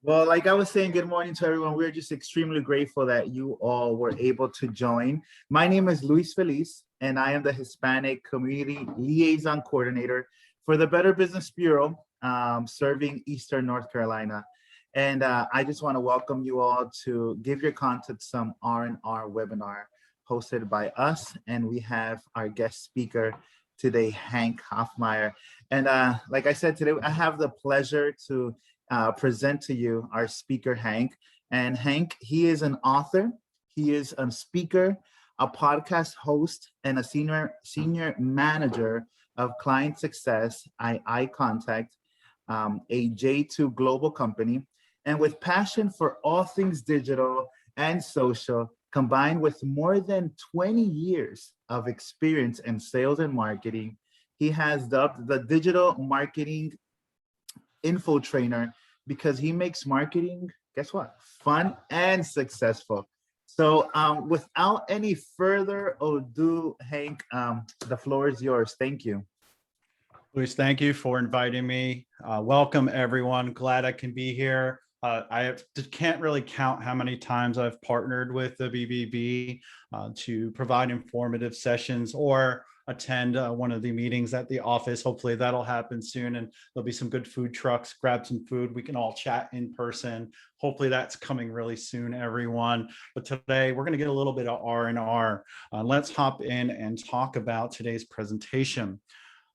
Well, like I was saying, good morning to everyone. We're just extremely grateful that you all were able to join. My name is Luis Feliz, and I am the Hispanic Community Liaison Coordinator for the Better Business Bureau, serving Eastern North Carolina. And I just want to welcome you all to Give Your Content Some R&R webinar hosted by us. And we have our guest speaker today, Hank Hoffmeier. And like I said, today I have the pleasure to present to you our speaker, Hank. And Hank, he is an author, he is a speaker, a podcast host, and a senior manager of client success at Eye Contact, a J2 global company. And with passion for all things digital and social, combined with more than 20 years of experience in sales and marketing, he has dubbed the digital marketing info trainer because he makes marketing, guess what, fun and successful. So without any further ado, Hank, the floor is yours. Thank you. Luis, thank you for inviting me. Welcome, everyone. Glad I can be here. Can't really count how many times I've partnered with the BBB to provide informative sessions or attend one of the meetings at the office. Hopefully that'll happen soon, and there'll be some good food trucks. Grab some food. We can all chat in person. Hopefully that's coming really soon, everyone. But today we're going to get a little bit of R&R. Let's hop in and talk about today's presentation.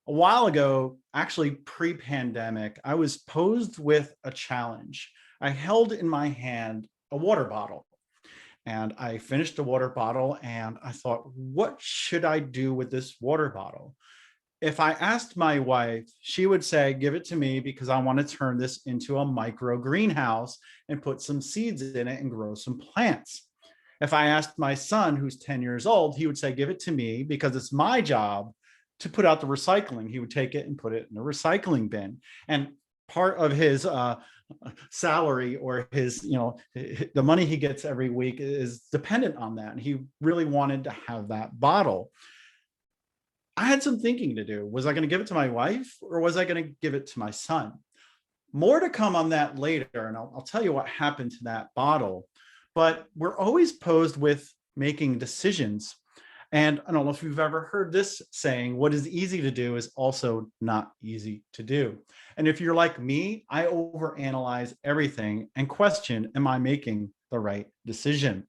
A while ago, actually pre-pandemic, I was posed with a challenge. I held in my hand a water bottle, and I finished the water bottle and I thought, what should I do with this water bottle? If I asked my wife, she would say, give it to me because I want to turn this into a micro greenhouse and put some seeds in it and grow some plants. If I asked my son, who's 10 years old, he would say, give it to me because it's my job to put out the recycling. He would take it and put it in a recycling bin. And part of his salary or his, the money he gets every week is dependent on that. And he really wanted to have that bottle. I had some thinking to do. Was I going to give it to my wife or was I going to give it to my son? More to come on that later. And I'll tell you what happened to that bottle. But we're always posed with making decisions. And I don't know if you've ever heard this saying, what is easy to do is also not easy to do. And if you're like me, I overanalyze everything and question, am I making the right decision?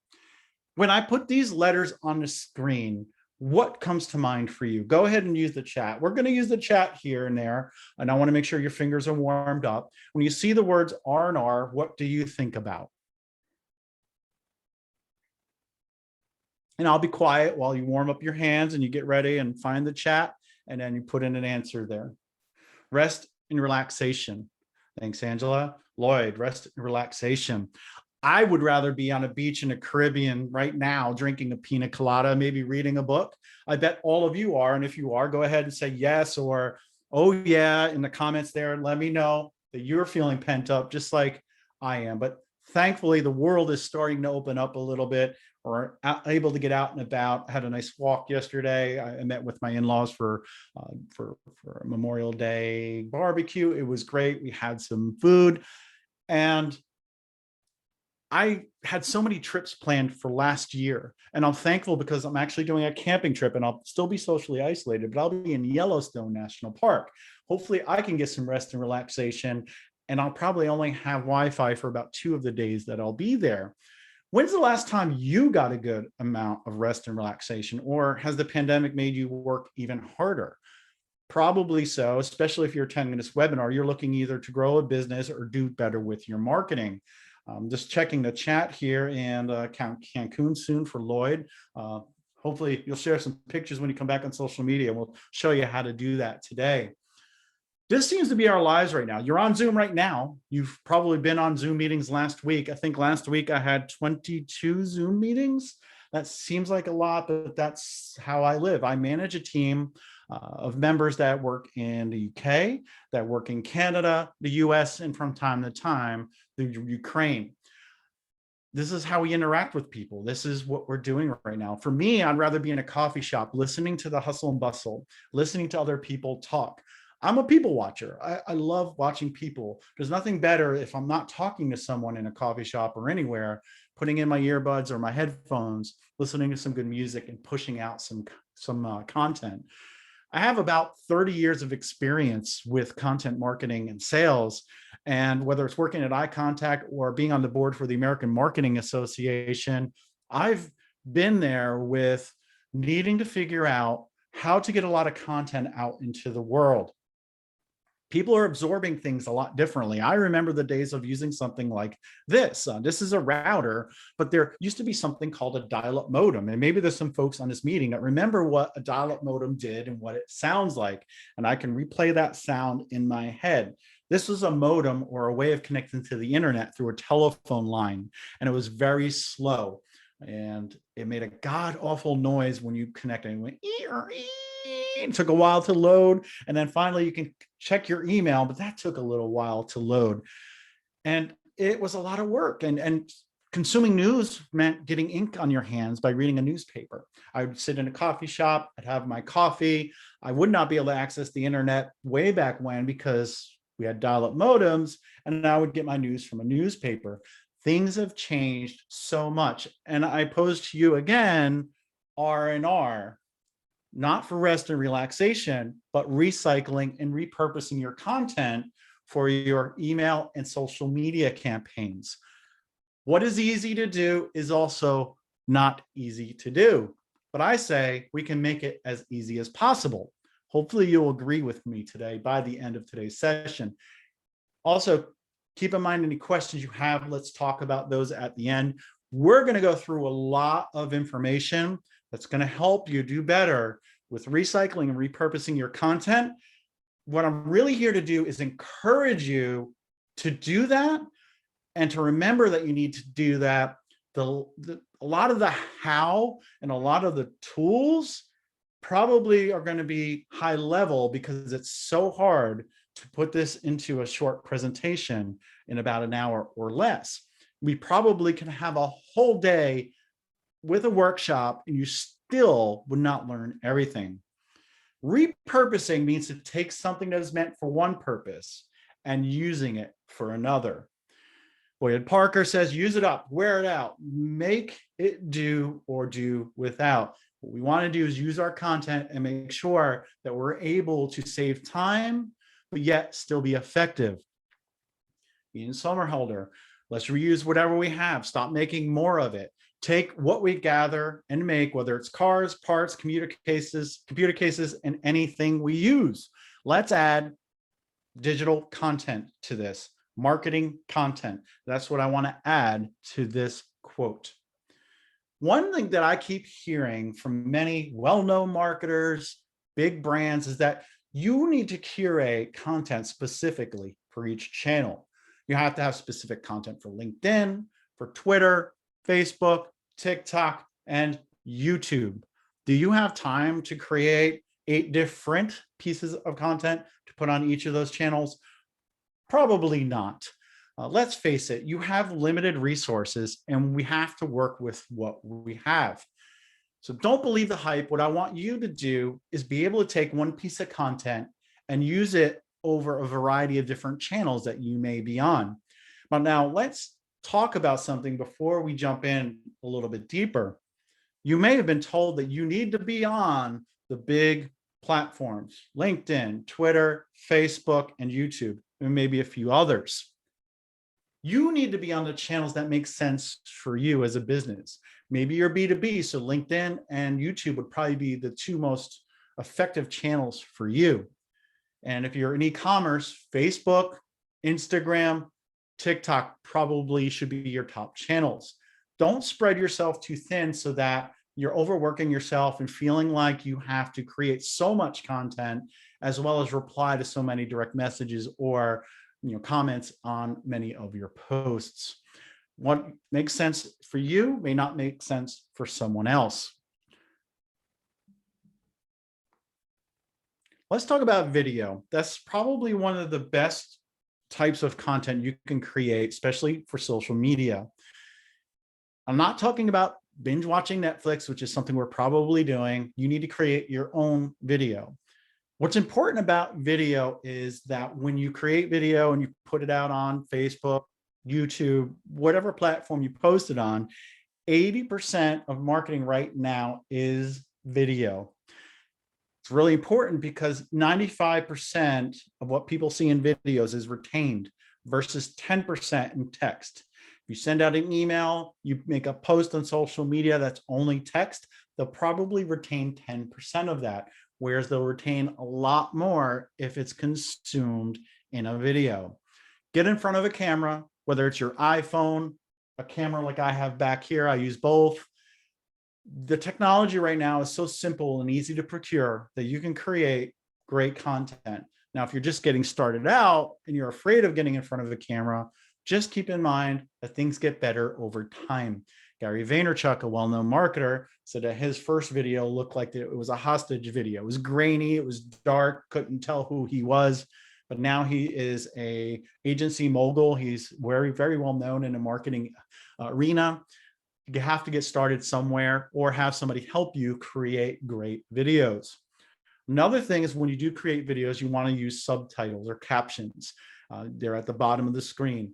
When I put these letters on the screen, what comes to mind for you? Go ahead and use the chat. We're going to use the chat here and there. And I want to make sure your fingers are warmed up. When you see the words R&R, what do you think about? And I'll be quiet while you warm up your hands and you get ready and find the chat, and then you put in an answer there. Rest and relaxation. Thanks, Angela. Lloyd, rest and relaxation. I would rather be on a beach in the Caribbean right now, drinking a pina colada, maybe reading a book. I bet all of you are. And if you are, go ahead and say yes or, oh yeah, in the comments there, and let me know that you're feeling pent up just like I am. But thankfully, the world is starting to open up a little bit. Or able to get out and about. I had a nice walk yesterday. I met with my in-laws for a Memorial Day barbecue. It was great. We had some food, and I had so many trips planned for last year, and I'm thankful because I'm actually doing a camping trip, and I'll still be socially isolated, but I'll be in Yellowstone National Park. Hopefully, I can get some rest and relaxation, and I'll probably only have Wi-Fi for about 2 of the days that I'll be there. When's the last time you got a good amount of rest and relaxation, or has the pandemic made you work even harder? Probably so, especially if you're attending this webinar. You're looking either to grow a business or do better with your marketing. Just checking the chat here, and Cancun soon for Lloyd. Hopefully you'll share some pictures when you come back on social media. We'll show you how to do that today. This seems to be our lives right now. You're on Zoom right now. You've probably been on Zoom meetings last week. I think last week I had 22 Zoom meetings. That seems like a lot, but that's how I live. I manage a team of members that work in the UK, that work in Canada, the US, and from time to time, the Ukraine. This is how we interact with people. This is what we're doing right now. For me, I'd rather be in a coffee shop, listening to the hustle and bustle, listening to other people talk. I'm a people watcher. I love watching people. There's nothing better if I'm not talking to someone in a coffee shop or anywhere, putting in my earbuds or my headphones, listening to some good music and pushing out some content. I have about 30 years of experience with content marketing and sales. And whether it's working at Eye Contact or being on the board for the American Marketing Association, I've been there with needing to figure out how to get a lot of content out into the world. People are absorbing things a lot differently. I remember the days of using something like this. This is a router, but there used to be something called a dial-up modem. And maybe there's some folks on this meeting that remember what a dial-up modem did and what it sounds like. And I can replay that sound in my head. This was a modem or a way of connecting to the internet through a telephone line. And it was very slow. And it made a god-awful noise when you connected. It went, it took a while to load. And then finally you can check your email, but that took a little while to load. And it was a lot of work. And consuming news meant getting ink on your hands by reading a newspaper. I would sit in a coffee shop, I'd have my coffee. I would not be able to access the internet way back when because we had dial-up modems, and I would get my news from a newspaper. Things have changed so much. And I pose to you again, R&R, not for rest and relaxation, but recycling and repurposing your content for your email and social media campaigns. What is easy to do is also not easy to do. But I say we can make it as easy as possible. Hopefully you'll agree with me today by the end of today's session. Also, keep in mind any questions you have. Let's talk about those at the end. We're going to go through a lot of information that's going to help you do better with recycling and repurposing your content. What I'm really here to do is encourage you to do that and to remember that you need to do that. A lot of the how and a lot of the tools probably are going to be high level because it's so hard to put this into a short presentation in about an hour or less. We probably can have a whole day with a workshop and you still would not learn everything. Repurposing means to take something that is meant for one purpose and using it for another. Boyd Parker says, use it up, wear it out, make it do or do without. What we want to do is use our content and make sure that we're able to save time, but yet still be effective. Ian Somerhalder, let's reuse whatever we have, stop making more of it. Take what we gather and make, whether it's cars, parts, computer cases, and anything we use. Let's add digital content to this, marketing content. That's what I want to add to this quote. One thing that I keep hearing from many well-known marketers, big brands, is that you need to curate content specifically for each channel. You have to have specific content for LinkedIn, for Twitter, Facebook, TikTok, and YouTube. Do you have time to create 8 different pieces of content to put on each of those channels? Probably not. Let's face it, you have limited resources and we have to work with what we have. So don't believe the hype. What I want you to do is be able to take one piece of content and use it over a variety of different channels that you may be on. But now let's talk about something before we jump in a little bit deeper. You may have been told that you need to be on the big platforms, LinkedIn, Twitter, Facebook, and YouTube, and maybe a few others. You need to be on the channels that make sense for you as a business. Maybe you're B2B, so LinkedIn and YouTube would probably be the 2 most effective channels for you. And if you're in e-commerce, Facebook, Instagram, TikTok probably should be your top channels. Don't spread yourself too thin so that you're overworking yourself and feeling like you have to create so much content as well as reply to so many direct messages or comments on many of your posts. What makes sense for you may not make sense for someone else. Let's talk about video. That's probably one of the best types of content you can create, especially for social media. I'm not talking about binge watching Netflix, which is something we're probably doing. You need to create your own video. What's important about video is that when you create video and you put it out on Facebook, YouTube, whatever platform you post it on, 80% of marketing right now is video. It's really important because 95% of what people see in videos is retained versus 10% in text. If you send out an email, you make a post on social media that's only text, they'll probably retain 10% of that, whereas they'll retain a lot more if it's consumed in a video. Get in front of a camera, whether it's your iPhone, a camera like I have back here, I use both. The technology right now is so simple and easy to procure that you can create great content. Now, if you're just getting started out and you're afraid of getting in front of a camera, just keep in mind that things get better over time. Gary Vaynerchuk, a well-known marketer, said that his first video looked like it was a hostage video. It was grainy, it was dark, couldn't tell who he was. But now he is a agency mogul. He's very, very well known in the marketing arena. You have to get started somewhere or have somebody help you create great videos. Another thing is when you do create videos, you want to use subtitles or captions. They're at the bottom of the screen.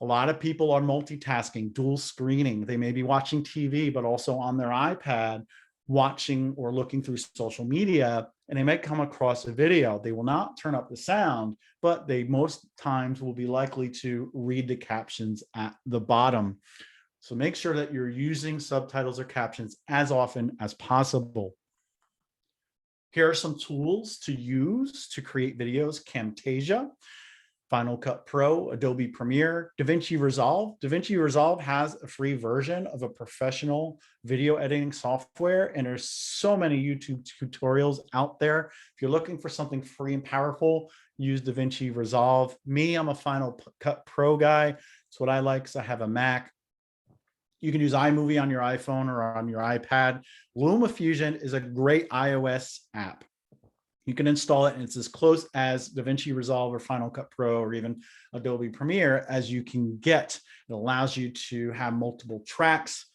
A lot of people are multitasking, dual screening. They may be watching TV, but also on their iPad, watching or looking through social media, and they might come across a video. They will not turn up the sound, but they most times will be likely to read the captions at the bottom. So make sure that you're using subtitles or captions as often as possible. Here are some tools to use to create videos: Camtasia, Final Cut Pro, Adobe Premiere, DaVinci Resolve. DaVinci Resolve has a free version of a professional video editing software, and there's so many YouTube tutorials out there. If you're looking for something free and powerful, use DaVinci Resolve. Me, I'm a Final Cut Pro guy. It's what I like because I have a Mac. You can use iMovie on your iPhone or on your iPad. LumaFusion is a great iOS app. You can install it and it's as close as DaVinci Resolve or Final Cut Pro or even Adobe Premiere as you can get. It allows you to have multiple tracks,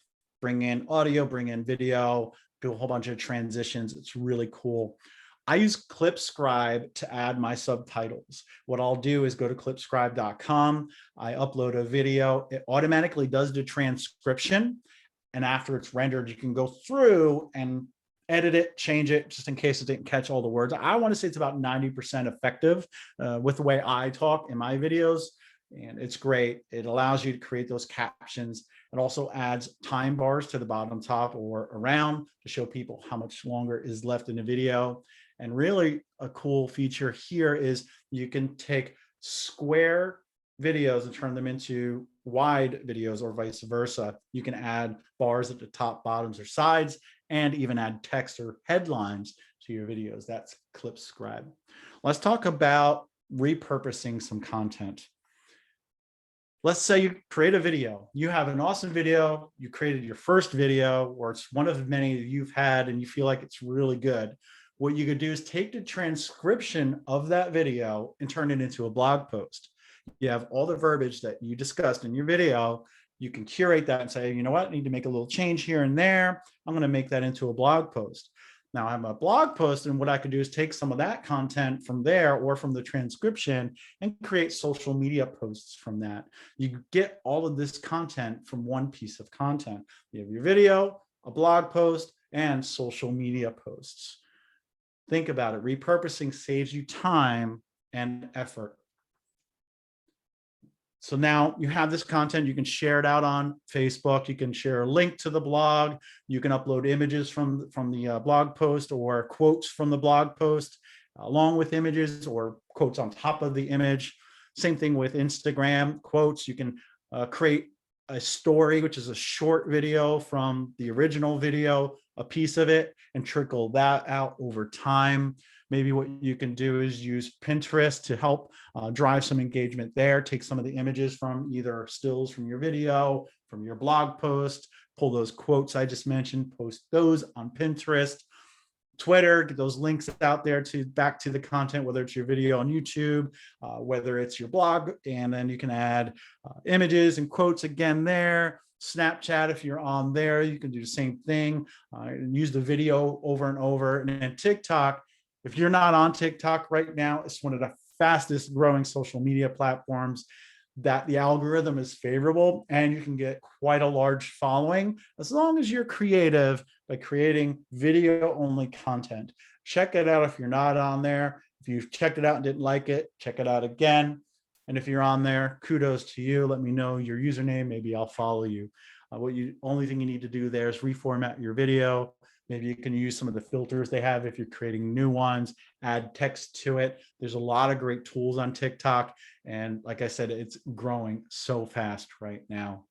bring in audio, bring in video, do a whole bunch of transitions. It's really cool. I use Clipscribe to add my subtitles. What I'll do is go to clipscribe.com. I upload a video. It automatically does the transcription. And after it's rendered, you can go through and edit it, change it, just in case it didn't catch all the words. I want to say it's about 90% effective with the way I talk in my videos. And it's great. It allows you to create those captions. It also adds time bars to the bottom, top, or around to show people how much longer is left in the video. And really a cool feature here is you can take square videos and turn them into wide videos or vice versa. You can add bars at the top, bottoms, or sides, and even add text or headlines to your videos. That's Clipscribe. Let's talk about repurposing some content. Let's say you create a video. You have an awesome video. You created your first video, or it's one of many that you've had and you feel like it's really good. What you could do is take the transcription of that video and turn it into a blog post. You have all the verbiage that you discussed in your video. You can curate that and say, you know what, I need to make a little change here and there. I'm going to make that into a blog post. Now I have a blog post, and what I could do is take some of that content from there or from the transcription and create social media posts from that. You get all of this content from one piece of content. You have your video, a blog post, and social media posts. Think about it. Repurposing saves you time and effort. So now you have this content, you can share it out on Facebook, you can share a link to the blog, you can upload images from the blog post or quotes from the blog post along with images or quotes on top of the image. Same thing with Instagram quotes. You can create a story, which is a short video from the original video, a piece of it, and trickle that out over time. Maybe what you can do is use Pinterest to help drive some engagement there. Take some of the images from either stills from your video, from your blog post, pull those quotes I just mentioned, post those on Pinterest, Twitter, get those links out there to back to the content, whether it's your video on YouTube, whether it's your blog, and then you can add images and quotes again there. Snapchat, if you're on there, you can do the same thing and use the video over and over. And then TikTok, If you're not on TikTok right now, it's one of the fastest growing social media platforms that the algorithm is favorable, and you can get quite a large following as long as you're creative by creating video only content. Check it out if you're not on there. If you've checked it out and didn't like it, check it out again. And if you're on there, kudos to you. Let me know your username. Maybe I'll follow you. Only thing you need to do there is reformat your video. Maybe you can use some of the filters they have if you're creating new ones, add text to it. There's a lot of great tools on TikTok. And like I said, it's growing so fast right now.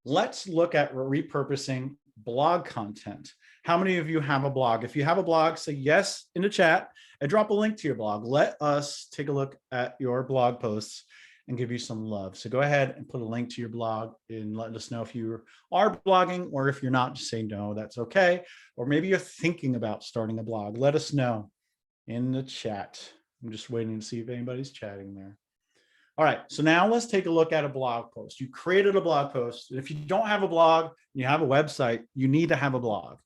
Let's look at repurposing blog content. How many of you have a blog? If you have a blog, say yes in the chat and drop a link to your blog. Let us take a look at your blog posts and give you some love. So go ahead and put a link to your blog and let us know if you are blogging, or if you're not, just say no, that's okay. Or maybe you're thinking about starting a blog. Let us know in the chat. I'm just waiting to see if anybody's chatting there. All right, so now let's take a look at a blog post. You created a blog post. If you don't have a blog, you have a website, you need to have a blog,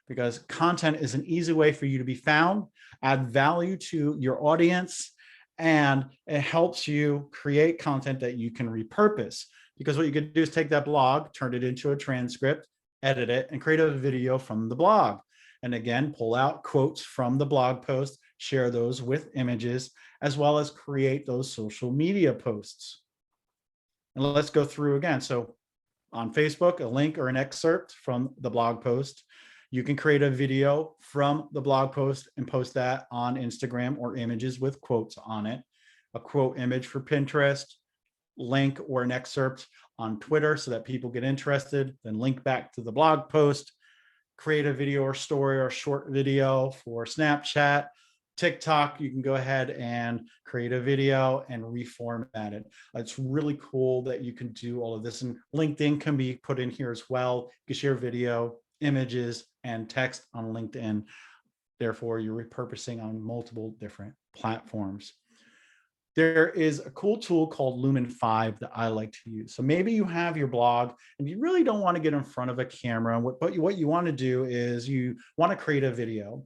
because content is an easy way for you to be found, add value to your audience, and it helps you create content that you can repurpose. Because what you could do is take that blog, turn it into a transcript, edit it, and create a video from the blog. And again, pull out quotes from the blog post, share those with images, as well as create those social media posts. And let's go through again. So on Facebook, a link or an excerpt from the blog post. You can create a video from the blog post and post that on Instagram, or images with quotes on it. A quote image for Pinterest, link or an excerpt on Twitter so that people get interested, then link back to the blog post. Create a video or story or short video for Snapchat. TikTok, you can go ahead and create a video and reformat it. It's really cool that you can do all of this, and LinkedIn can be put in here as well. You can share video, images, and text on LinkedIn. Therefore, you're repurposing on multiple different platforms. There is a cool tool called Lumen 5 that I like to use. So maybe you have your blog and you really don't want to get in front of a camera. What you want to do is you want to create a video.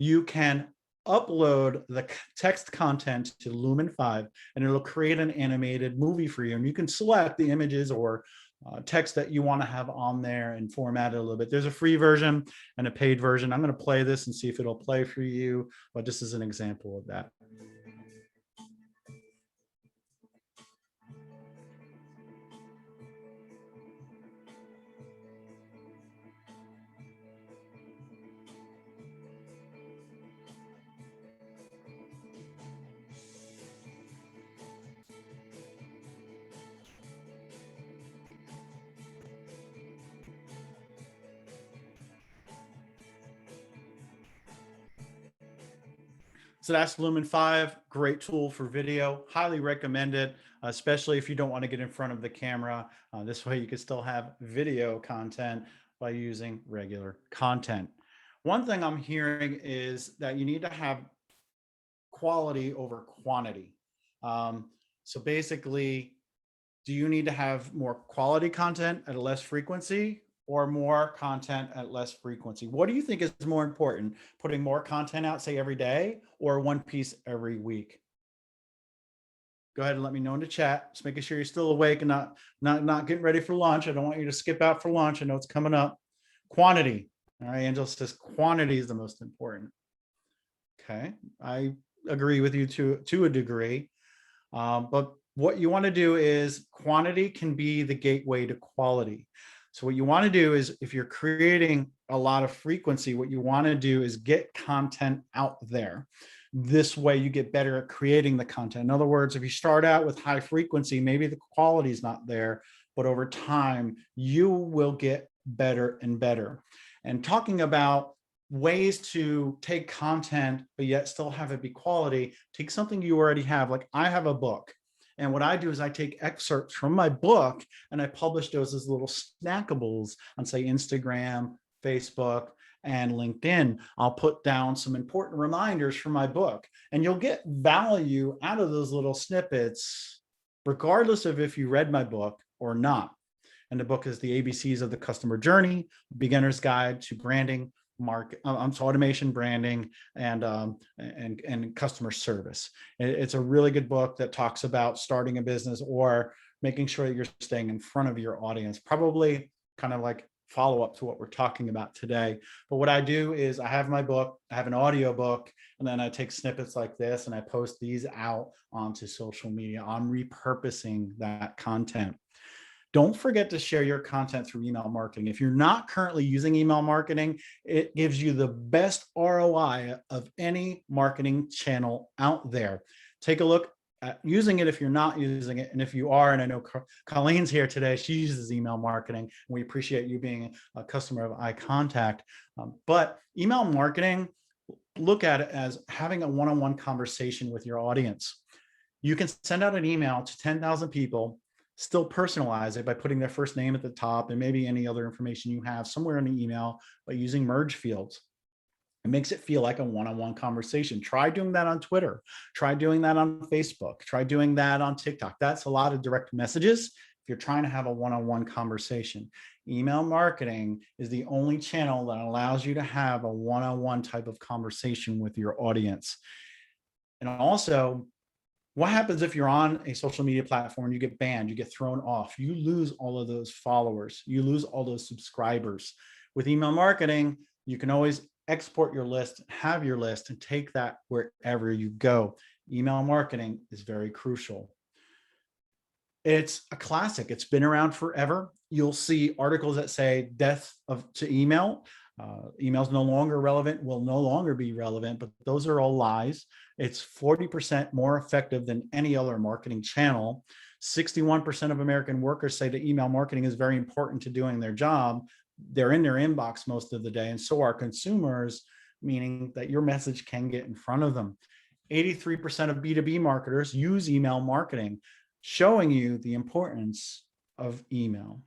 You can upload the text content to Lumen 5 and it'll create an animated movie for you. And you can select the images or text that you want to have on there and format it a little bit. There's a free version and a paid version. I'm going to play this and see if it'll play for you, but this is an example of that. So that's Lumen 5, great tool for video, highly recommend it, especially if you don't want to get in front of the camera. This way you can still have video content by using regular content. One thing I'm hearing is that you need to have quality over quantity. So basically, do you need to have more quality content at a less frequency, or more content at less frequency? What do you think is more important? Putting more content out, say every day, or one piece every week? Go ahead and let me know in the chat. Just making sure you're still awake and not getting ready for lunch. I don't want you to skip out for lunch. I know it's coming up. Quantity. All right, Angela says quantity is the most important. Okay, I agree with you to a degree. But what you want to do is quantity can be the gateway to quality. So what you want to do is, if you're creating a lot of frequency, what you want to do is get content out there. This way you get better at creating the content. In other words, if you start out with high frequency, maybe the quality is not there, but over time you will get better and better. And talking about ways to take content, but yet still have it be quality, take something you already have. Like I have a book. And what I do is I take excerpts from my book and I publish those as little snackables on, say, Instagram, Facebook, and LinkedIn. I'll put down some important reminders from my book, and you'll get value out of those little snippets, regardless of if you read my book or not. And the book is The ABCs of the Customer Journey, Beginner's Guide to Branding, automation, branding, and customer service. It's a really good book that talks about starting a business or making sure that you're staying in front of your audience, probably kind of like follow up to what we're talking about today. But what I do is I have my book, I have an audio book, and then I take snippets like this and I post these out onto social media. I'm repurposing that content. Don't forget to share your content through email marketing. If you're not currently using email marketing, it gives you the best ROI of any marketing channel out there. Take a look at using it if you're not using it. And if you are, and I know Colleen's here today, she uses email marketing, and we appreciate you being a customer of iContact. But email marketing, look at it as having a one-on-one conversation with your audience. You can send out an email to 10,000 people, still personalize it by putting their first name at the top and maybe any other information you have somewhere in the email by using merge fields. It makes it feel like a one-on-one conversation. Try doing that on Twitter. Try doing that on Facebook. Try doing that on TikTok. That's a lot of direct messages if you're trying to have a one-on-one conversation. Email marketing is the only channel that allows you to have a one-on-one type of conversation with your audience. And also, what happens if you're on a social media platform, you get banned, you get thrown off, you lose all of those followers, you lose all those subscribers. With email marketing, you can always export your list, have your list, and take that wherever you go. Email marketing is very crucial. It's a classic. It's been around forever. You'll see articles that say death to email. Email's no longer relevant, will no longer be relevant, but those are all lies. It's 40% more effective than any other marketing channel. 61% of American workers say that email marketing is very important to doing their job. They're in their inbox most of the day, and so are consumers, meaning that your message can get in front of them. 83% of B2B marketers use email marketing, showing you the importance of email.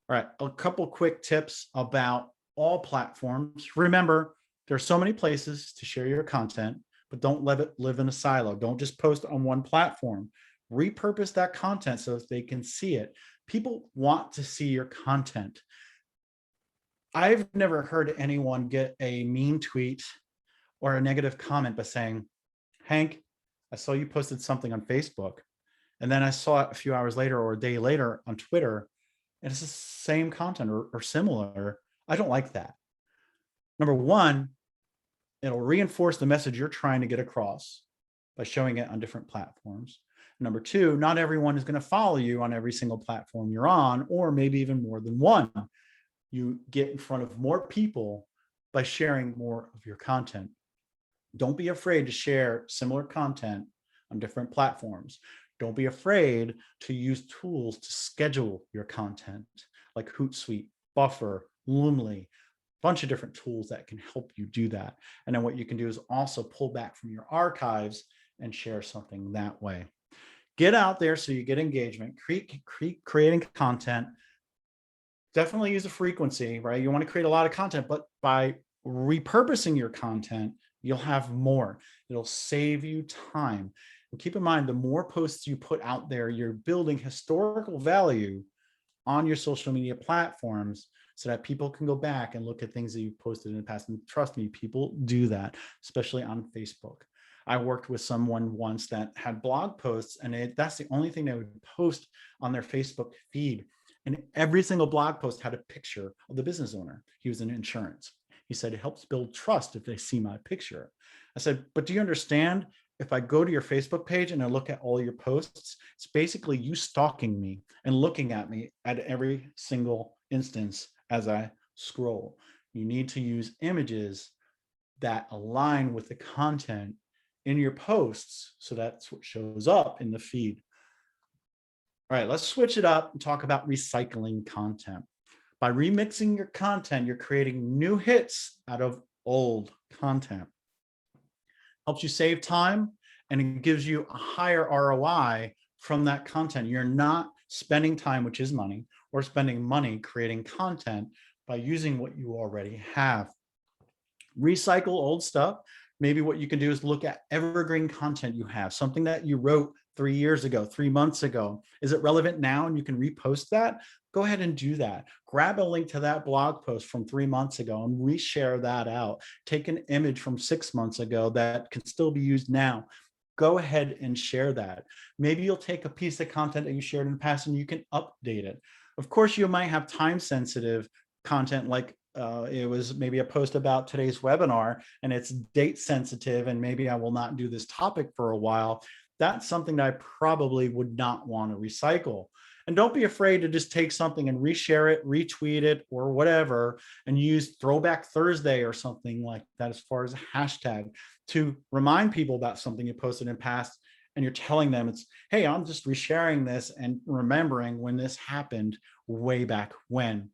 All right, a couple quick tips about all platforms. Remember, there are so many places to share your content, but don't let it live in a silo. Don't just post on one platform. Repurpose that content so that they can see it. People want to see your content. I've never heard anyone get a mean tweet or a negative comment by saying, Hank, I saw you posted something on Facebook, and then I saw it a few hours later or a day later on Twitter, and it's the same content or similar. I don't like that. Number one, it'll reinforce the message you're trying to get across by showing it on different platforms. Number two, not everyone is going to follow you on every single platform you're on, or maybe even more than one. You get in front of more people by sharing more of your content. Don't be afraid to share similar content on different platforms. Don't be afraid to use tools to schedule your content like Hootsuite, Buffer, Loomly, a bunch of different tools that can help you do that. And then what you can do is also pull back from your archives and share something that way. Get out there so you get engagement, creating content. Definitely use a frequency, right? You want to create a lot of content, but by repurposing your content, you'll have more. It'll save you time. And keep in mind, the more posts you put out there, you're building historical value on your social media platforms so that people can go back and look at things that you've posted in the past. And trust me, people do that, especially on Facebook. I worked with someone once that had blog posts, and that's the only thing they would post on their Facebook feed. And every single blog post had a picture of the business owner. He was in insurance. He said, it helps build trust if they see my picture. I said, but do you understand? If I go to your Facebook page and I look at all your posts, it's basically you stalking me and looking at me at every single instance as I scroll. You need to use images that align with the content in your posts, so that's what shows up in the feed. All right, let's switch it up and talk about recycling content. By remixing your content, you're creating new hits out of old content. Helps you save time, and it gives you a higher ROI from that content. You're not spending time, which is money, or spending money creating content by using what you already have. Recycle old stuff. Maybe what you can do is look at evergreen content you have, something that you wrote 3 years ago, 3 months ago? Is it relevant now and you can repost that? Go ahead and do that. Grab a link to that blog post from 3 months ago and reshare that out. Take an image from 6 months ago that can still be used now. Go ahead and share that. Maybe you'll take a piece of content that you shared in the past and you can update it. Of course, you might have time sensitive content like it was maybe a post about today's webinar and it's date sensitive and maybe I will not do this topic for a while. That's something that I probably would not want to recycle. And don't be afraid to just take something and reshare it, retweet it, or whatever, and use Throwback Thursday or something like that as far as a hashtag to remind people about something you posted in the past. And you're telling them it's, hey, I'm just resharing this and remembering when this happened way back when.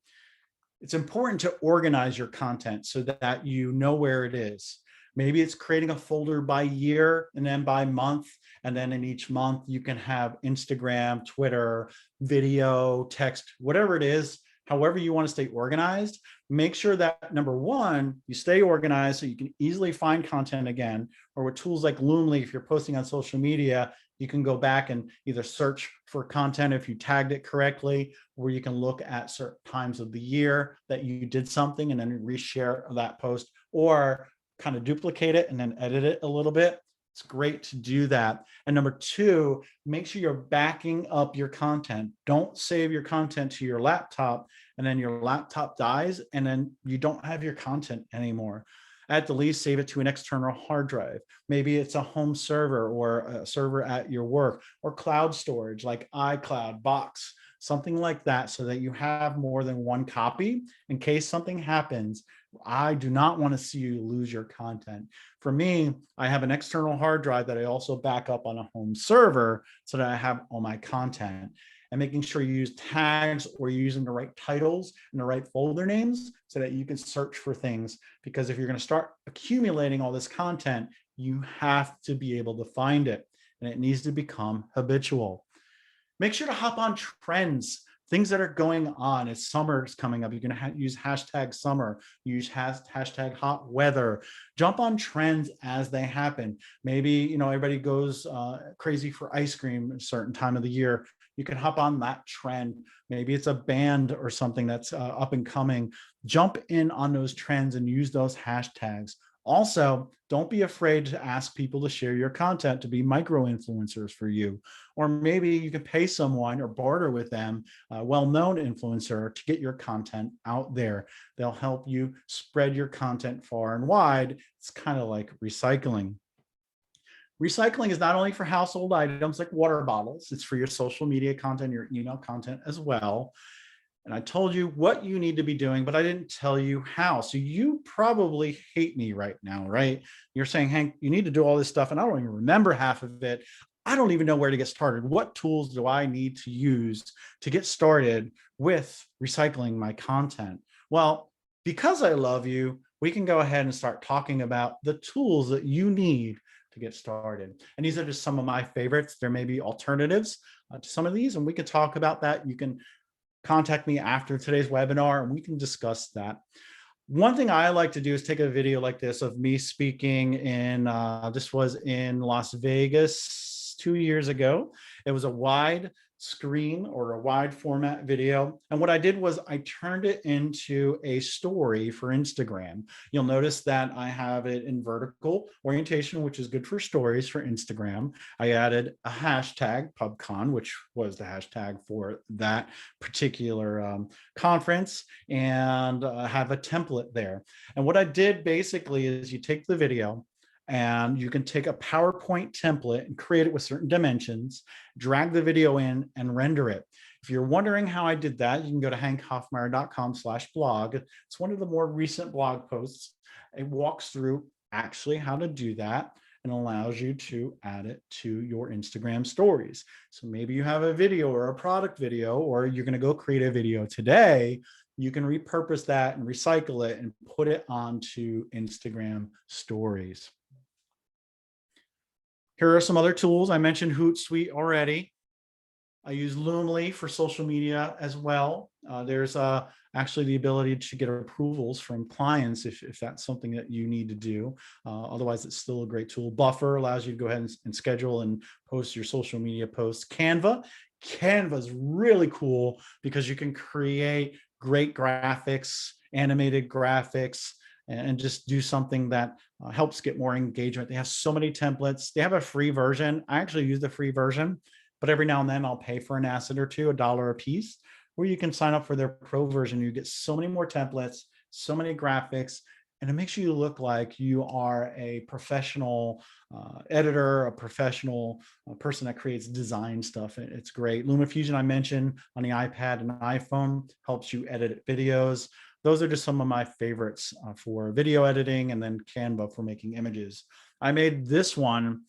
It's important to organize your content so that you know where it is. Maybe it's creating a folder by year and then by month. And then in each month, you can have Instagram, Twitter, video, text, whatever it is, however you want to stay organized. Make sure that number one, you stay organized so you can easily find content again, or with tools like Loomly, if you're posting on social media, you can go back and either search for content if you tagged it correctly, or you can look at certain times of the year that you did something and then reshare that post, or kind of duplicate it and then edit it a little bit. It's great to do that. And number two, make sure you're backing up your content. Don't save your content to your laptop and then your laptop dies and then you don't have your content anymore. At the least, save it to an external hard drive. Maybe it's a home server or a server at your work, or cloud storage like iCloud, Box, something like that, so that you have more than one copy in case something happens. I do not want to see you lose your content. For me, I have an external hard drive that I also back up on a home server so that I have all my content. And making sure you use tags or you're using the right titles and the right folder names so that you can search for things. Because if you're going to start accumulating all this content, you have to be able to find it, and it needs to become habitual. Make sure to hop on trends, things that are going on. As summer is coming up, you're going to use hashtag summer, use hashtag hot weather. Jump on trends as they happen. Maybe, everybody goes crazy for ice cream at a certain time of the year. You can hop on that trend. Maybe it's a band or something that's up and coming. Jump in on those trends and use those hashtags. Also, don't be afraid to ask people to share your content to be micro-influencers for you. Or maybe you can pay someone or barter with them, a well-known influencer, to get your content out there. They'll help you spread your content far and wide. It's kind of like recycling. Recycling is not only for household items like water bottles, it's for your social media content, your email content as well. And I told you what you need to be doing, but I didn't tell you how. So you probably hate me right now, right? You're saying, Hank, you need to do all this stuff, and I don't even remember half of it. I don't even know where to get started. What tools do I need to use to get started with recycling my content? Well, because I love you, we can go ahead and start talking about the tools that you need to get started. And these are just some of my favorites. There may be alternatives to some of these, and we can talk about that. You can contact me after today's webinar and we can discuss that. One thing I like to do is take a video like this of me speaking in, this was in Las Vegas 2 years ago. It was a wide screen or a wide format video. And what I did was I turned it into a story for Instagram. You'll notice that I have it in vertical orientation, which is good for stories for Instagram. I added a hashtag, PubCon, which was the hashtag for that particular conference, and have a template there. And what I did basically is you take the video, and you can take a PowerPoint template and create it with certain dimensions, drag the video in and render it. If you're wondering how I did that, you can go to hankhoffmeier.com/blog. It's one of the more recent blog posts. It walks through actually how to do that and allows you to add it to your Instagram stories. So maybe you have a video or a product video, or you're going to go create a video today. You can repurpose that and recycle it and put it onto Instagram stories. Here are some other tools. I mentioned Hootsuite already. I use Loomly for social media as well. There's actually the ability to get approvals from clients if that's something that you need to do. Otherwise, it's still a great tool. Buffer allows you to go ahead and schedule and post your social media posts. Canva is really cool because you can create great graphics, animated graphics, and just do something that helps get more engagement. They have so many templates. They have a free version. I actually use the free version, but every now and then I'll pay for an asset or two, $1 a piece, where you can sign up for their pro version. You get so many more templates, so many graphics, and it makes you look like you are a professional editor, a professional person that creates design stuff. It's great. LumaFusion, I mentioned, on the iPad and iPhone, helps you edit videos. Those are just some of my favorites for video editing, and then Canva for making images. I made this one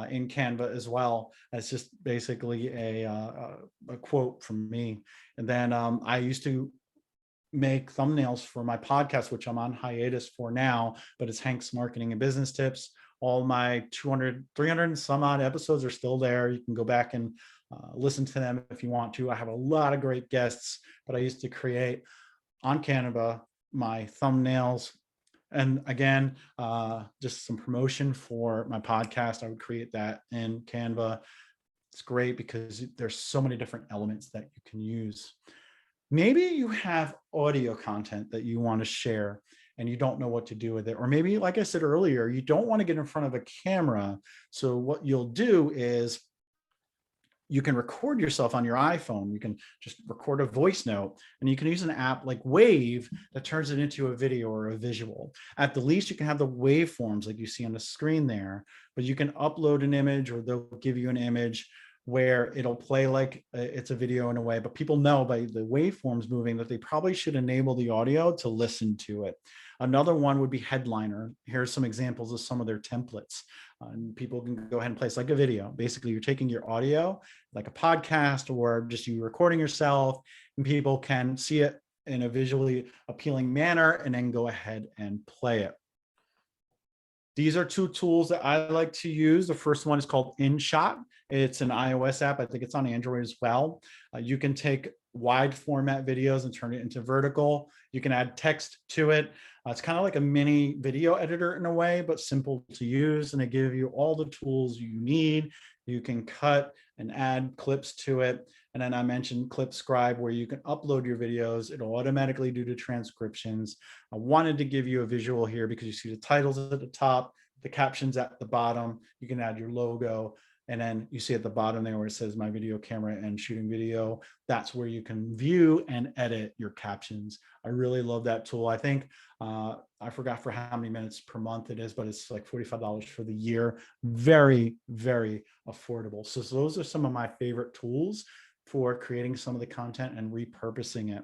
in Canva as well. It's just basically a quote from me. And then I used to make thumbnails for my podcast, which I'm on hiatus for now, but it's Hank's Marketing and Business Tips. All my 300 and some odd episodes are still there. You can go back and listen to them if you want to. I have a lot of great guests, but I used to create on Canva my thumbnails. And again, just some promotion for my podcast. I would create that in Canva. It's great because there's so many different elements that you can use. Maybe you have audio content that you want to share and you don't know what to do with it. Or maybe, like I said earlier, you don't want to get in front of a camera. So what you'll do is you can record yourself on your iPhone. You can just record a voice note, and you can use an app like Wave that turns it into a video or a visual. At the least, you can have the waveforms like you see on the screen there, but you can upload an image, or they'll give you an image where it'll play like it's a video in a way, but people know by the waveforms moving that they probably should enable the audio to listen to it. Another one would be Headliner. Here's some examples of some of their templates. And people can go ahead and place like a video. Basically, you're taking your audio, like a podcast, or just you recording yourself, and people can see it in a visually appealing manner and then go ahead and play it. These are two tools that I like to use. The first one is called InShot. It's an iOS app. I think it's on Android as well. You can take wide format videos and turn it into vertical. You can add text to it. It's kind of like a mini video editor in a way, but simple to use. And they give you all the tools you need. You can cut and add clips to it. And then I mentioned Clipscribe, where you can upload your videos. It'll automatically do the transcriptions. I wanted to give you a visual here because you see the titles at the top, the captions at the bottom. You can add your logo. And then you see at the bottom there where it says my video camera and shooting video. That's where you can view and edit your captions. I really love that tool. I think I forgot for how many minutes per month it is, but it's like $45 for the year. Very, very affordable. So those are some of my favorite tools for creating some of the content and repurposing it.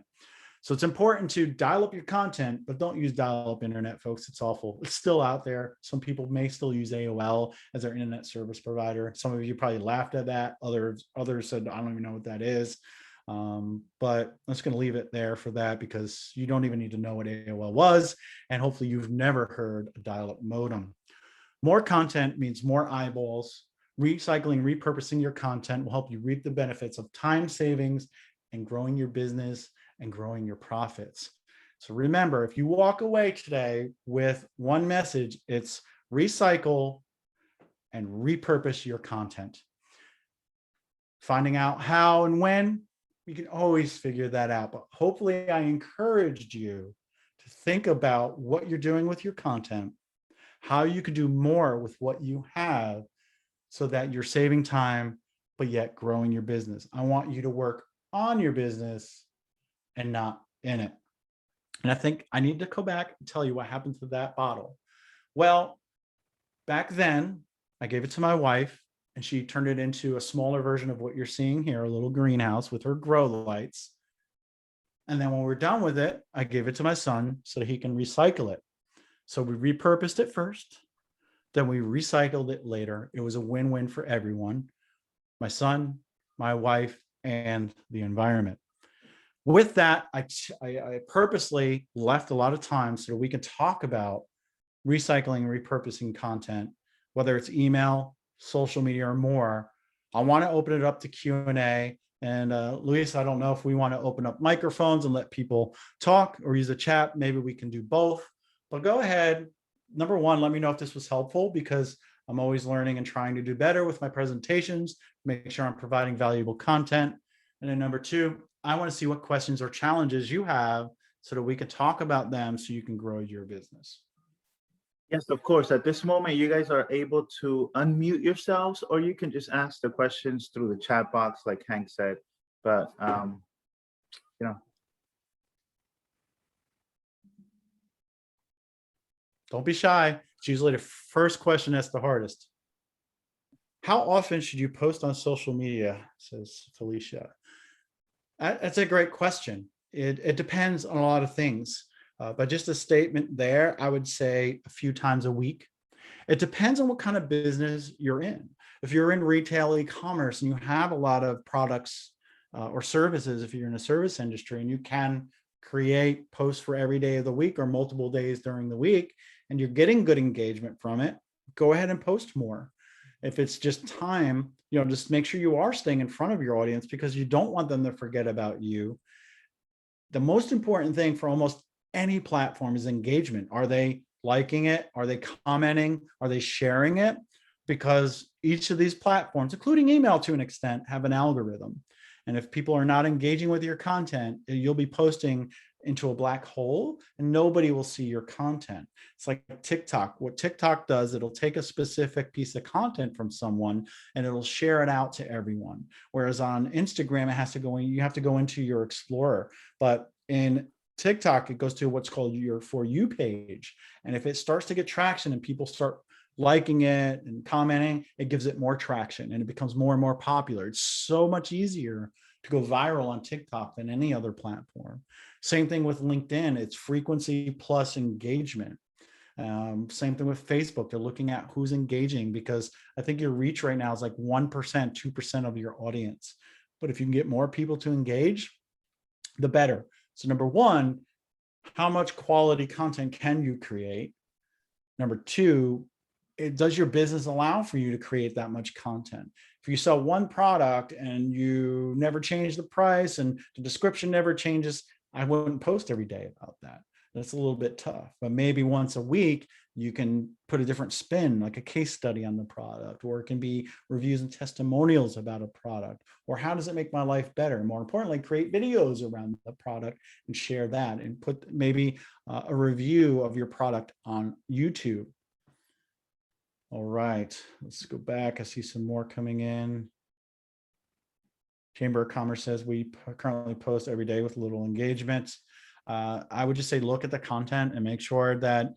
So it's important to dial up your content, but don't use dial-up internet, folks. It's awful. It's still out there. Some people may still use AOL as their internet service provider. Some of you probably laughed at that. Others said, I don't even know what that is. But I'm just going to leave it there for that, because you don't even need to know what AOL was. And hopefully you've never heard a dial-up modem. More content means more eyeballs. Recycling, repurposing your content will help you reap the benefits of time savings and growing your business and growing your profits. So remember, if you walk away today with one message, it's recycle and repurpose your content. Finding out how and when, you can always figure that out. But hopefully I encouraged you to think about what you're doing with your content, how you could do more with what you have so that you're saving time, but yet growing your business. I want you to work on your business and not in it. And I think I need to go back and tell you what happened to that bottle. Well, back then, I gave it to my wife, and she turned it into a smaller version of what you're seeing here, a little greenhouse with her grow lights. And then when we're done with it, I gave it to my son so that he can recycle it. So we repurposed it first, then we recycled it later. It was a win-win for everyone, my son, my wife, and the environment. With that, I purposely left a lot of time so that we can talk about recycling and repurposing content, whether it's email, social media, or more. I want to open it up to Q&A. And Luis, I don't know if we want to open up microphones and let people talk or use a chat. Maybe we can do both, but go ahead. Number one, let me know if this was helpful, because I'm always learning and trying to do better with my presentations, make sure I'm providing valuable content. And then number two, I want to see what questions or challenges you have so that we can talk about them so you can grow your business. Yes, of course. At this moment, you guys are able to unmute yourselves, or you can just ask the questions through the chat box, like Hank said. But, you know. Don't be shy. It's usually the first question that's the hardest. How often should you post on social media, says Felicia? That's a great question. It depends on a lot of things. But just a statement there, I would say a few times a week. It depends on what kind of business you're in. If you're in retail e-commerce and you have a lot of products or services, if you're in a service industry and you can create posts for every day of the week or multiple days during the week, and you're getting good engagement from it, go ahead and post more. If it's just time, just make sure you are staying in front of your audience, because you don't want them to forget about you. The most important thing for almost any platform is engagement. Are they liking it? Are they commenting? Are they sharing it? Because each of these platforms, including email to an extent, have an algorithm. And if people are not engaging with your content, you'll be posting into a black hole and nobody will see your content. It's like TikTok. What TikTok does, it'll take a specific piece of content from someone and it'll share it out to everyone. Whereas on Instagram, it has to go in, you have to go into your Explorer. But in TikTok, it goes to what's called your For You page. And if it starts to get traction and people start liking it and commenting, it gives it more traction and it becomes more and more popular. It's so much easier to go viral on TikTok than any other platform. Same thing with LinkedIn. It's frequency plus engagement. Same thing with Facebook. They're looking at who's engaging, because I think your reach right now is like 1%, 2% of your audience. But if you can get more people to engage, the better. So number one, how much quality content can you create? Number two, does your business allow for you to create that much content? If you sell one product and you never change the price and the description never changes, I wouldn't post every day about that. That's a little bit tough, but maybe once a week, you can put a different spin, like a case study on the product, or it can be reviews and testimonials about a product, or how does it make my life better? More importantly, create videos around the product and share that, and put maybe a review of your product on YouTube. All right, let's go back. I see some more coming in. Chamber of Commerce says we currently post every day with little engagement. I would just say look at the content and make sure that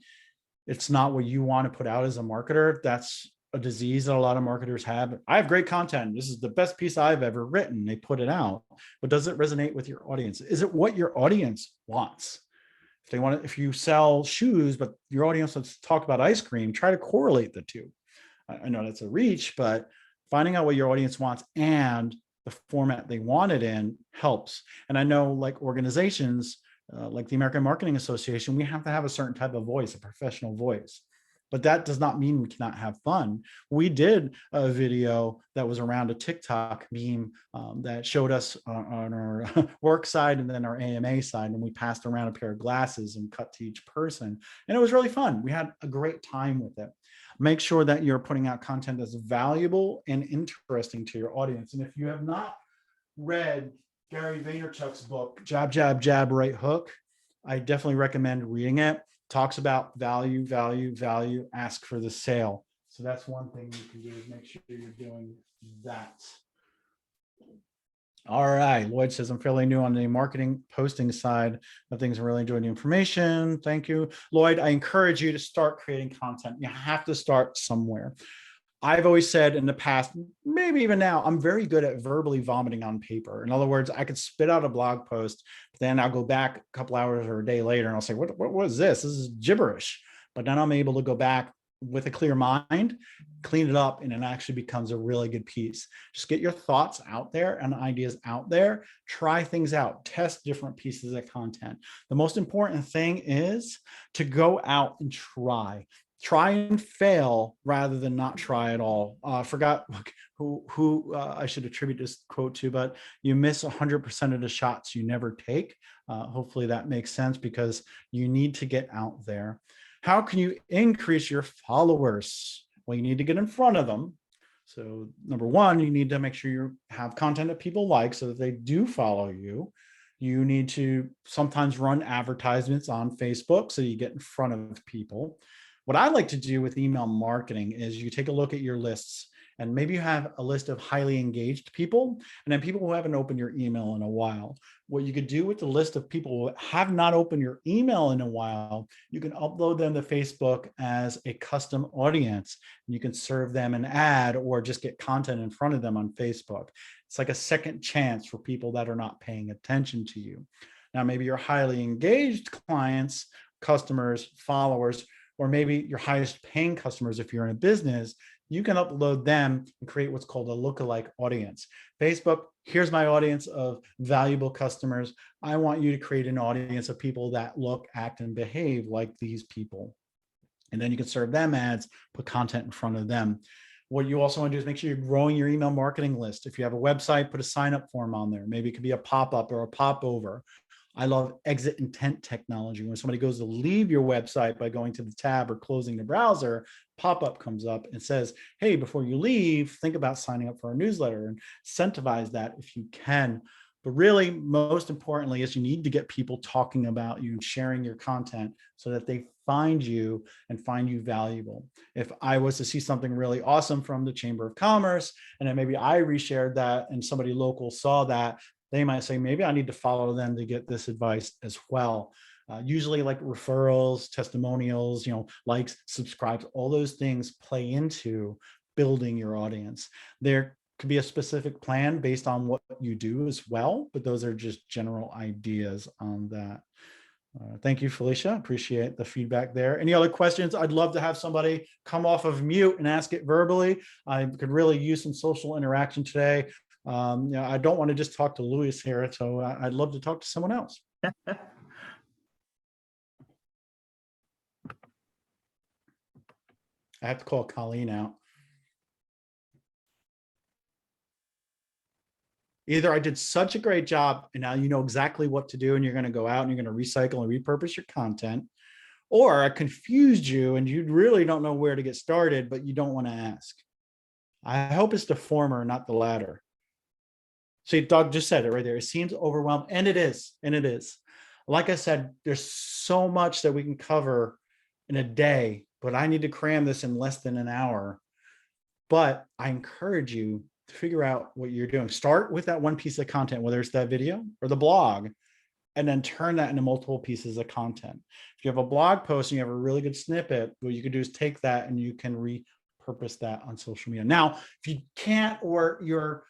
it's not what you want to put out as a marketer. That's a disease that a lot of marketers have. I have great content. This is the best piece I've ever written. They put it out, but does it resonate with your audience? Is it what your audience wants? If they want, if you sell shoes, but your audience wants to talk about ice cream, try to correlate the two. I know that's a reach, but finding out what your audience wants and the format they want it in helps. And I know, like organizations, like the American Marketing Association, we have to have a certain type of voice, a professional voice. But that does not mean we cannot have fun. We did a video that was around a TikTok meme that showed us on our work side and then our AMA side, and we passed around a pair of glasses and cut to each person. And it was really fun. We had a great time with it. Make sure that you're putting out content that's valuable and interesting to your audience. And if you have not read Gary Vaynerchuk's book, Jab, Jab, Jab, Right Hook, I definitely recommend reading it. Talks about value, value, value, ask for the sale. So that's one thing you can do, is make sure you're doing that. All right, Lloyd says, I'm fairly new on the marketing posting side of things. I really enjoyed the information. Thank you. Lloyd, I encourage you to start creating content. You have to start somewhere. I've always said in the past, maybe even now, I'm very good at verbally vomiting on paper. In other words, I could spit out a blog post, then I'll go back a couple hours or a day later and I'll say, what was this? This is gibberish. But then I'm able to go back with a clear mind, clean it up, and it actually becomes a really good piece. Just get your thoughts out there and ideas out there, try things out, test different pieces of content. The most important thing is to go out and try. try and fail rather than not try at all. Forgot who I should attribute this quote to, but you miss 100% of the shots you never take. Hopefully that makes sense, because you need to get out there. How can you increase your followers? Well, you need to get in front of them. So number one, you need to make sure you have content that people like so that they do follow you. You need to sometimes run advertisements on Facebook so you get in front of people. What I like to do with email marketing is you take a look at your lists, and maybe you have a list of highly engaged people and then people who haven't opened your email in a while. What you could do with the list of people who have not opened your email in a while, you can upload them to Facebook as a custom audience, and you can serve them an ad or just get content in front of them on Facebook. It's like a second chance for people that are not paying attention to you. Now, maybe your highly engaged clients, customers, followers, or maybe your highest paying customers, if you're in a business, you can upload them and create what's called a lookalike audience. Facebook, here's my audience of valuable customers. I want you to create an audience of people that look, act, and behave like these people. And then you can serve them ads, put content in front of them. What you also want to do is make sure you're growing your email marketing list. If you have a website, put a sign-up form on there. Maybe it could be a pop-up or a pop-over. I love exit intent technology. When somebody goes to leave your website by going to the tab or closing the browser, pop-up comes up and says, hey, before you leave, think about signing up for our newsletter, and incentivize that if you can. But really, most importantly, is you need to get people talking about you and sharing your content so that they find you and find you valuable. If I was to see something really awesome from the Chamber of Commerce, and then maybe I reshared that and somebody local saw that, they might say, maybe I need to follow them to get this advice as well. Usually like referrals, testimonials, likes, subscribes, all those things play into building your audience. There could be a specific plan based on what you do as well, but those are just general ideas on that. Thank you, Felicia. Appreciate the feedback there. Any other questions? I'd love to have somebody come off of mute and ask it verbally. I could really use some social interaction today. I don't want to just talk to Luis here, so I'd love to talk to someone else. I have to call Colleen out. Either I did such a great job and now you know exactly what to do and you're going to go out and you're going to recycle and repurpose your content, or I confused you and you really don't know where to get started, but you don't want to ask. I hope it's the former, not the latter. See, Doug just said it right there. It seems overwhelmed, and it is, and it is. Like I said, there's so much that we can cover in a day, but I need to cram this in less than an hour. But I encourage you to figure out what you're doing. Start with that one piece of content, whether it's that video or the blog, and then turn that into multiple pieces of content. If you have a blog post and you have a really good snippet, what you can do is take that and you can repurpose that on social media. Now, if you can't, or you're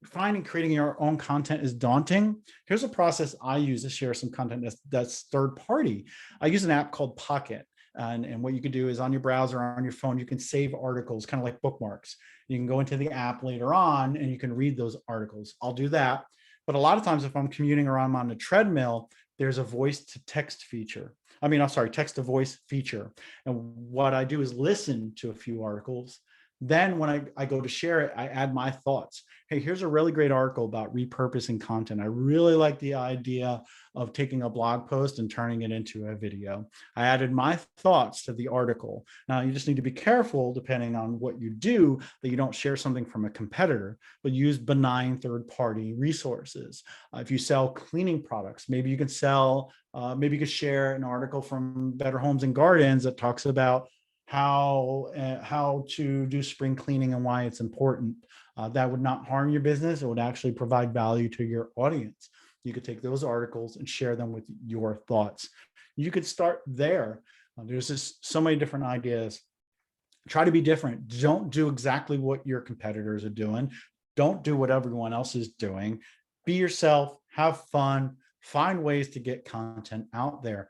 finding creating your own content is daunting, here's a process I use to share some content that's third party. I use an app called Pocket. And what you can do is on your browser or on your phone, you can save articles, kind of like bookmarks. You can go into the app later on and you can read those articles. I'll do that. But a lot of times if I'm commuting or I'm on the treadmill, there's a voice to text feature. Text to voice feature. And what I do is listen to a few articles. Then when I go to share it, I add my thoughts. Hey, here's a really great article about repurposing content. I really like the idea of taking a blog post and turning it into a video. I added my thoughts to the article. Now, you just need to be careful, depending on what you do, that you don't share something from a competitor, but use benign third-party resources. If you sell cleaning products, maybe you can share an article from Better Homes and Gardens that talks about how to do spring cleaning and why it's important. That would not harm your business. It would actually provide value to your audience. You could take those articles and share them with your thoughts. You could start there. There's just so many different ideas. Try to be different. Don't do exactly what your competitors are doing. Don't do what everyone else is doing. Be yourself, have fun, find ways to get content out there.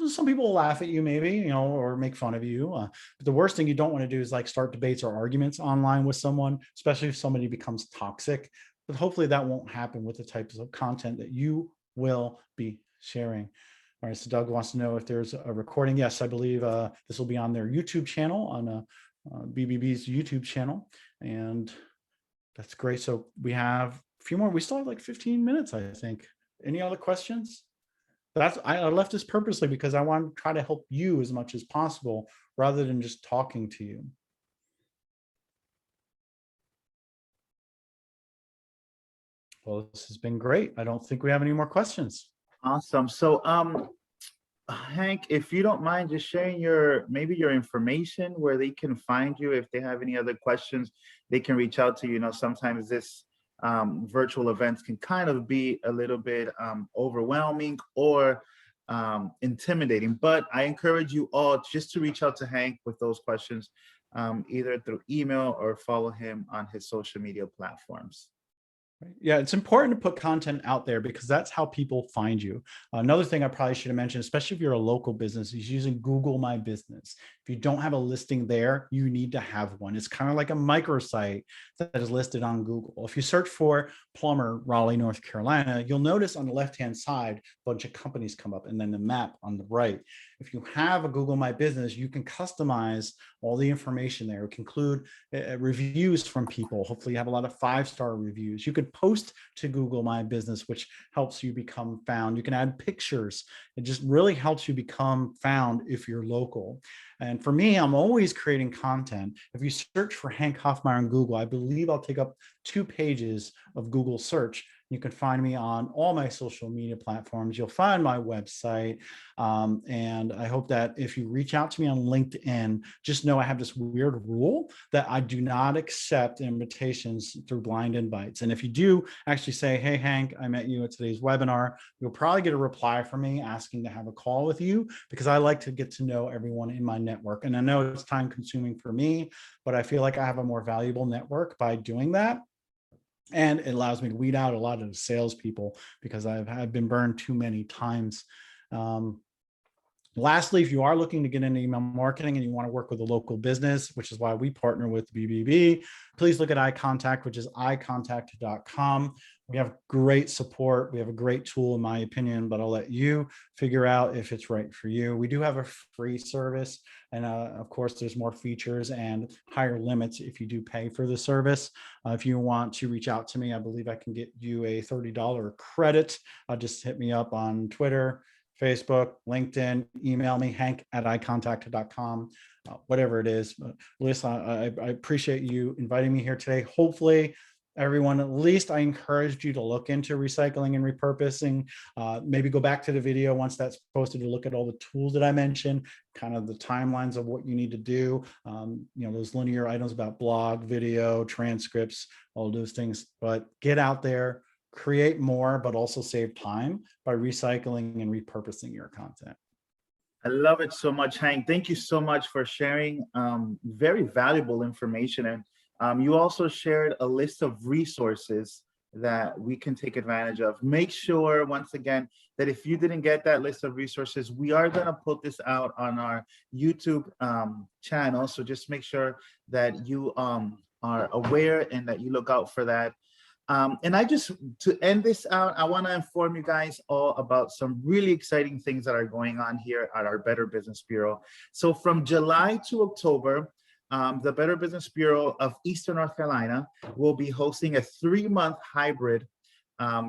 Some people will laugh at you maybe, or make fun of you. But the worst thing you don't want to do is like start debates or arguments online with someone, especially if somebody becomes toxic. But hopefully that won't happen with the types of content that you will be sharing. All right, so Doug wants to know if there's a recording. Yes, I believe this will be on their YouTube channel, on BBB's YouTube channel. And that's great. So we have a few more. We still have like 15 minutes, I think. Any other questions? I left this purposely because I want to try to help you as much as possible rather than just talking to you. Well, this has been great. I don't think we have any more questions. Awesome. So, Hank, if you don't mind just sharing maybe your information where they can find you. If they have any other questions, they can reach out to you. You know, sometimes this virtual events can kind of be a little bit overwhelming or intimidating, but I encourage you all just to reach out to Hank with those questions, either through email or follow him on his social media platforms. Yeah, it's important to put content out there because that's how people find you. Another thing I probably should have mentioned, especially if you're a local business, is using Google My Business. If you don't have a listing there, you need to have one. It's kind of like a microsite that is listed on Google. If you search for plumber, Raleigh, North Carolina, you'll notice on the left-hand side, a bunch of companies come up and then the map on the right. If you have a Google My Business, you can customize all the information there. It can include reviews from people. Hopefully you have a lot of 5-star reviews. You could post to Google My Business, which helps you become found. You can add pictures. It just really helps you become found if you're local. And for me, I'm always creating content. If you search for Hank Hoffmeier on Google, I believe I'll take up 2 pages of Google search. You can find me on all my social media platforms. You'll find my website. And I hope that if you reach out to me on LinkedIn, just know I have this weird rule that I do not accept invitations through blind invites. And if you do actually say, hey, Hank, I met you at today's webinar, you'll probably get a reply from me asking to have a call with you because I like to get to know everyone in my network. And I know it's time consuming for me, but I feel like I have a more valuable network by doing that. And it allows me to weed out a lot of salespeople because I've been burned too many times. Lastly, if you are looking to get into email marketing and you want to work with a local business, which is why we partner with BBB, please look at iContact, which is icontact.com. We have great support. We have a great tool, in my opinion, but I'll let you figure out if it's right for you. We do have a free service. And of course, there's more features and higher limits if you do pay for the service. If you want to reach out to me, I believe I can get you a $30 credit. Just hit me up on Twitter, Facebook, LinkedIn, email me, hank@icontact.com, whatever it is. But Liz, I appreciate you inviting me here today. Hopefully, everyone, at least I encouraged you to look into recycling and repurposing. Maybe go back to the video once that's posted to look at all the tools that I mentioned, kind of the timelines of what you need to do. Those linear items about blog, video, transcripts, all those things. But get out there, create more, but also save time by recycling and repurposing your content. I love it so much, Hank. Thank you so much for sharing very valuable information. And you also shared a list of resources that we can take advantage of. Make sure, once again, that if you didn't get that list of resources, we are going to put this out on our YouTube channel. So just make sure that you are aware and that you look out for that. And to end this out, I want to inform you guys all about some really exciting things that are going on here at our Better Business Bureau. So from July to October, the Better Business Bureau of Eastern North Carolina will be hosting a 3-month hybrid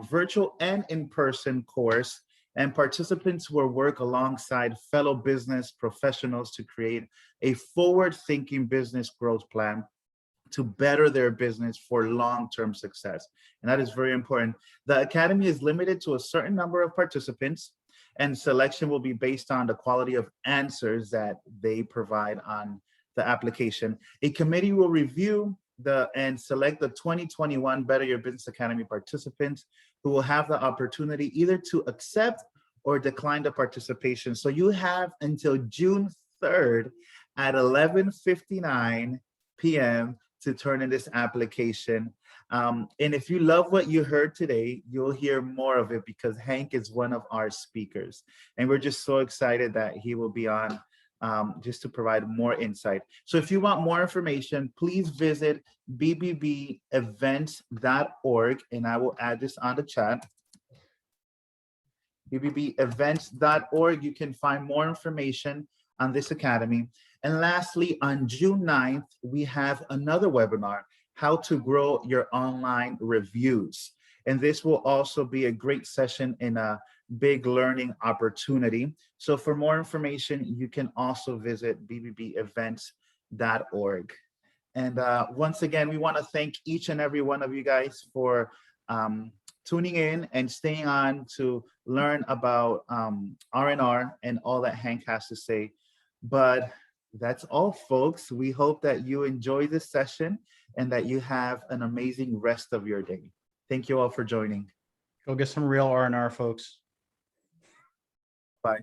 virtual and in-person course, and participants will work alongside fellow business professionals to create a forward-thinking business growth plan to better their business for long-term success. And that is very important. The Academy is limited to a certain number of participants, and selection will be based on the quality of answers that they provide on the application. A committee will review and select the 2021 Better Your Business Academy participants who will have the opportunity either to accept or decline the participation. So you have until June 3rd at 11:59 p.m. to turn in this application. And if you love what you heard today, you'll hear more of it because Hank is one of our speakers. And we're just so excited that he will be on just to provide more insight. So if you want more information, please visit bbbevents.org, and I will add this on the chat. bbbevents.org. You can find more information on this academy. And lastly, on June 9th, we have another webinar, how to grow your online reviews. And this will also be a great session and a big learning opportunity. So for more information, you can also visit bbbevents.org. And once again, we want to thank each and every one of you guys for tuning in and staying on to learn about R&R and all that Hank has to say. But that's all, folks. We hope that you enjoy this session and that you have an amazing rest of your day. Thank you all for joining. Go get some real R&R, folks. Bye.